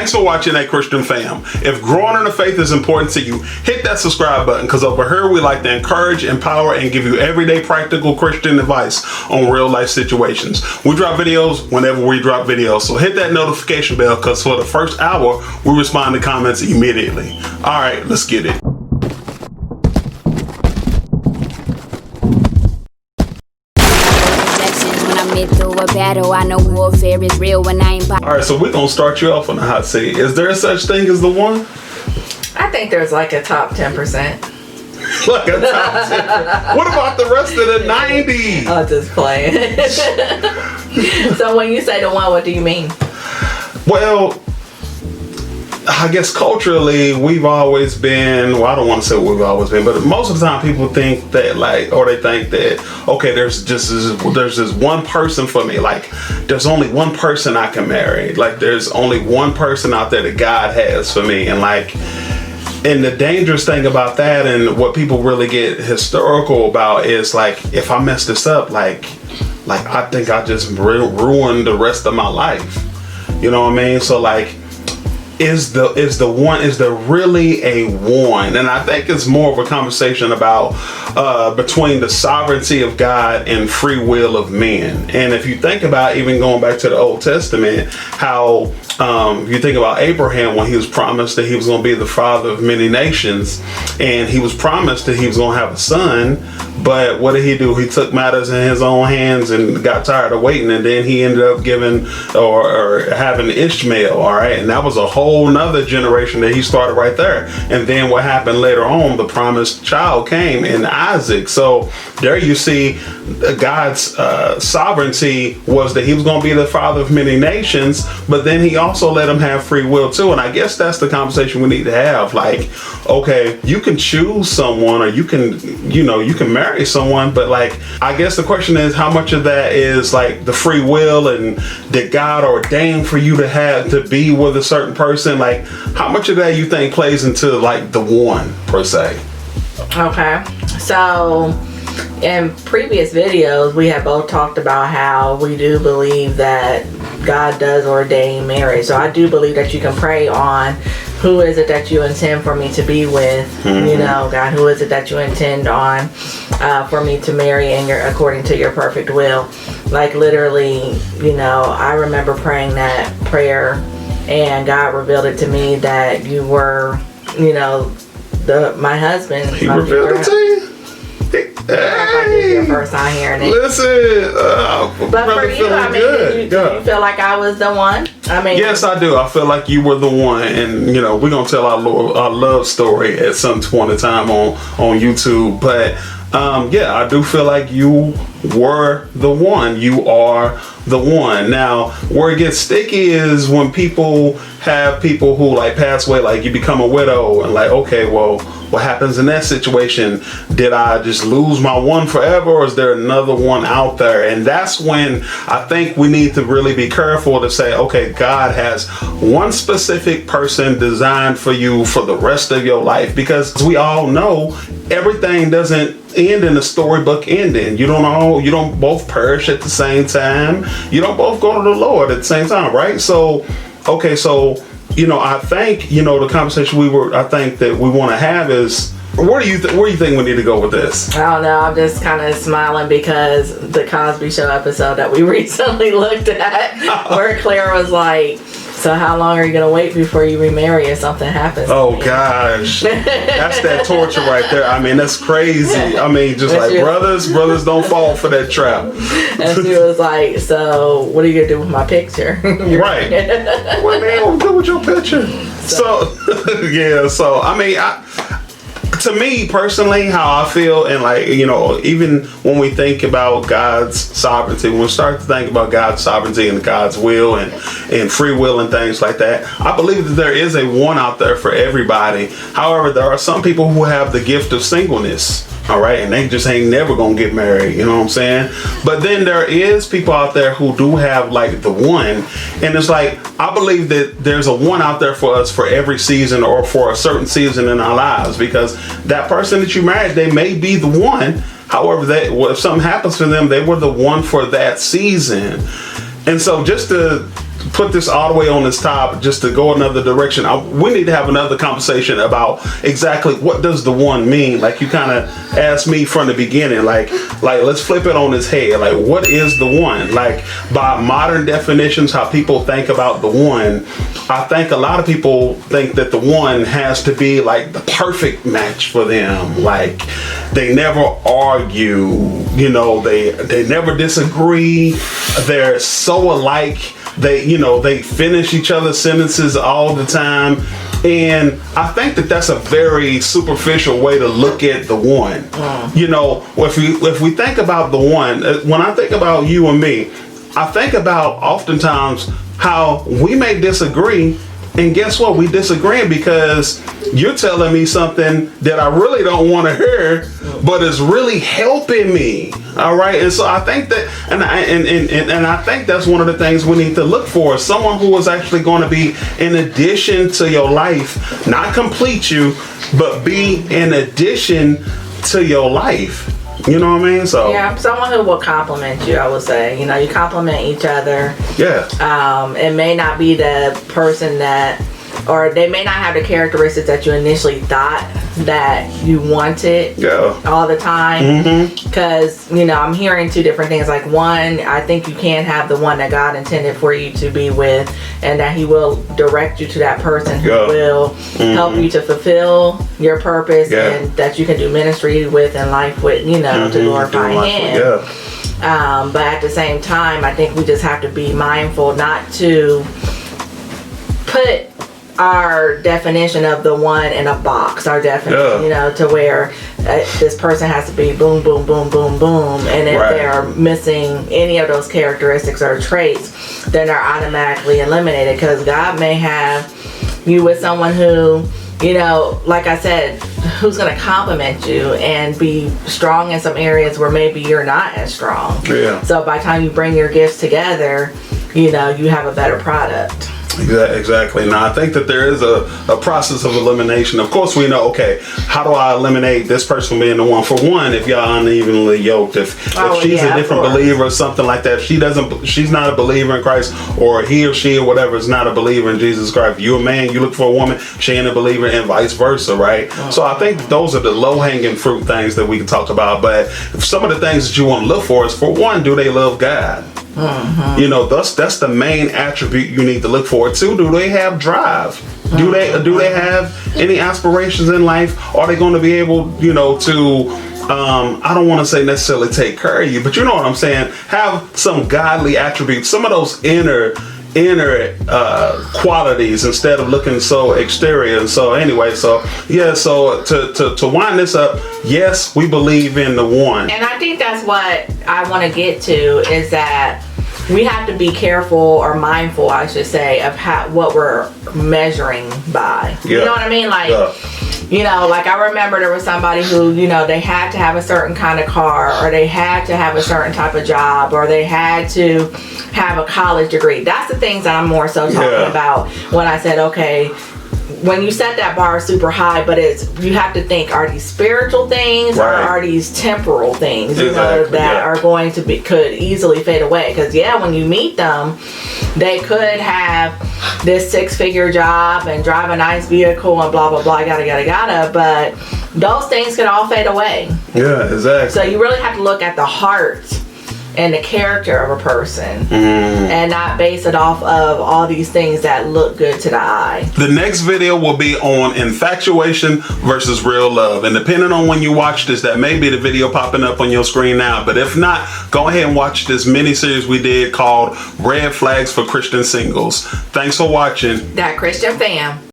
Thanks for watching that, Christian fam. If growing in the faith is important to you, hit that subscribe button, because over here we like to encourage, empower, and give you everyday practical Christian advice on real life situations. We drop videos whenever we drop videos, so hit that notification bell, because for the first hour we respond to comments immediately. All right, let's get it. Battle, I know warfare is real when I ain't. All right, so we're gonna start you off on the hot seat. Is there such thing as the one? I think there's like a top 10%. Like a top 10. What about the rest of the 90? I'm just playing. So when you say the one, what do you mean? Well, I guess culturally we've always been, well, I don't want to say we've always been, but most of the time people think that, like, or they think that, okay, there's this one person for me. Like, there's only one person I can marry. Like, there's only one person out there that God has for me. And like, and the dangerous thing about that, and what people really get hysterical about, is like, if I mess this up, like I think I just ruined the rest of my life. You know what I mean? So like, is there really a one? And I think it's more of a conversation about between the sovereignty of God and free will of men. And if you think about, even going back to the Old Testament, how you think about Abraham, when he was promised that he was going to be the father of many nations, and he was promised that he was going to have a son, but what did he do? He took matters in his own hands and got tired of waiting, and then he ended up giving or having Ishmael. All right, and that was a whole nother generation that he started right there. And then what happened later on? The promised child came in Isaac. So there you see God's sovereignty was that he was going to be the father of many nations, but then he also let him have free will too. And I guess that's the conversation we need to have. Like, okay, you can choose someone, or you can marry someone, but like, I guess the question is, how much of that is like the free will, and did God ordain for you to be with a certain person? Like, how much of that you think plays into like the one per se? Okay, so in previous videos we have both talked about how we do believe that God does ordain marriage. So I do believe that you can pray on, who is it that you intend for me to be with? Mm-hmm. You know, God, who is it that you intend on for me to marry according to your perfect will? Like, literally, you know, I remember praying that prayer, and God revealed it to me that you were, you know, my husband. He revealed it to you? Hey, your first time hearing it. Listen, but for you, I mean, do you feel like I was the one? I mean, yes, I do. I feel like you were the one, and you know, we're gonna tell our love story at some point in time on YouTube. But yeah, I do feel like you were the one. You are the one. Now, where it gets sticky is when people who like pass away, like you become a widow, and like, okay, well, what happens in that situation? Did I just lose my one forever, or is there another one out there? And that's when I think we need to really be careful to say, okay, God has one specific person designed for you for the rest of your life, because we all know everything doesn't end in a storybook ending. You don't both perish at the same time. You don't both go to the Lord at the same time, right? So, okay, so, you know, I think, you know, the conversation I think that we want to have is, where do you think we need to go with this? I don't know. I'm just kind of smiling because the Cosby Show episode that we recently looked at, where Claire was like, so how long are you going to wait before you remarry if something happens? Oh, gosh. That's that torture right there. I mean, that's crazy. I mean, just like, brothers don't fall for that trap. And she was like, so what are you going to do with my picture? Right. What are they going to do with your picture? So yeah, so, I mean, to me personally, how I feel, and like, you know, even when we think about God's sovereignty, when we start to think about God's sovereignty and God's will and free will and things like that, I believe that there is a one out there for everybody. However, there are some people who have the gift of singleness. All right, and they just ain't never gonna get married, you know what I'm saying? But then there is people out there who do have like the one, and it's like, I believe that there's a one out there for us for every season, or for a certain season in our lives, because that person that you married, they may be the one. However, if something happens to them, they were the one for that season. And so just to put this all the way on this top just to go another direction. We need to have another conversation about exactly what does the one mean. Like you kind of asked me from the beginning, like let's flip it on its head. Like what is the one? Like by modern definitions, how people think about the one, I think a lot of people think that the one has to be like the perfect match for them. Like they never argue, you know, they never disagree. They're so alike. They finish each other's sentences all the time. And I think that that's a very superficial way to look at the one. You know, if we think about the one, when I think about you and me, I think about oftentimes how we may disagree. And guess what? We disagreeing because you're telling me something that I really don't want to hear, but it's really helping me. All right. And so I think that, and I think that's one of the things we need to look for. Someone who is actually going to be in addition to your life, not complete you, but be in addition to your life. You know what I mean? So yeah, someone who will compliment you, I would say. You know, you compliment each other. Yeah. It may not be the person that, or they may not have the characteristics that you initially thought that you wanted all the time. Because, you know, I'm hearing two different things. Like one, I think you can have the one that God intended for you to be with, and that he will direct you to that person who will help you to fulfill your purpose and that you can do ministry with and life with, you know, to glorify him. But at the same time, I think we just have to be mindful not to put our definition of the one in a box, our definition, you know, to where this person has to be boom, boom, boom, boom, boom. And if they're missing any of those characteristics or traits, then they're automatically eliminated, because God may have you with someone who, you know, like I said, who's going to compliment you and be strong in some areas where maybe you're not as strong. So by the time you bring your gifts together, you know, you have a better product. Exactly. Now, I think that there is a process of elimination. Of course, we know, okay, how do I eliminate this person being the one? For one, if y'all unevenly yoked, if she's a different believer or something like that, she's not a believer in Christ, or he or she or whatever is not a believer in Jesus Christ. You're a man, you look for a woman, she ain't a believer, and vice versa, right? So I think those are the low-hanging fruit things that we can talk about. But some of the things that you want to look for is, for one, do they love God? You know, that's the main attribute you need to look for. Two, do they have drive? Do they have any aspirations in life? Are they going to be able, you know, to I don't want to say necessarily take care of you, but you know what I'm saying, have some godly attributes, some of those inner qualities, instead of looking so exterior. And so anyway, so to wind this up, yes, we believe in the one. And I think that's what I want to get to, is that we have to be careful, or mindful, I should say, of what we're measuring by. You know what I mean? Like, you know, like I remember there was somebody who, you know, they had to have a certain kind of car, or they had to have a certain type of job, or they had to have a college degree. That's the things that I'm more so talking about when I said, okay, when you set that bar super high, but you have to think, are these spiritual things, or are these temporal things, you know, that are going to could easily fade away? Because when you meet them, they could have this 6-figure job and drive a nice vehicle and blah blah blah, yada, but those things can all fade away. So you really have to look at the heart and the character of a person, and not base it off of all these things that look good to the eye. The next video will be on infatuation versus real love, and depending on when you watch this, that may be the video popping up on your screen now. But if not, go ahead and watch this mini series we did called Red Flags for Christian Singles. Thanks for watching. That Christian Fam.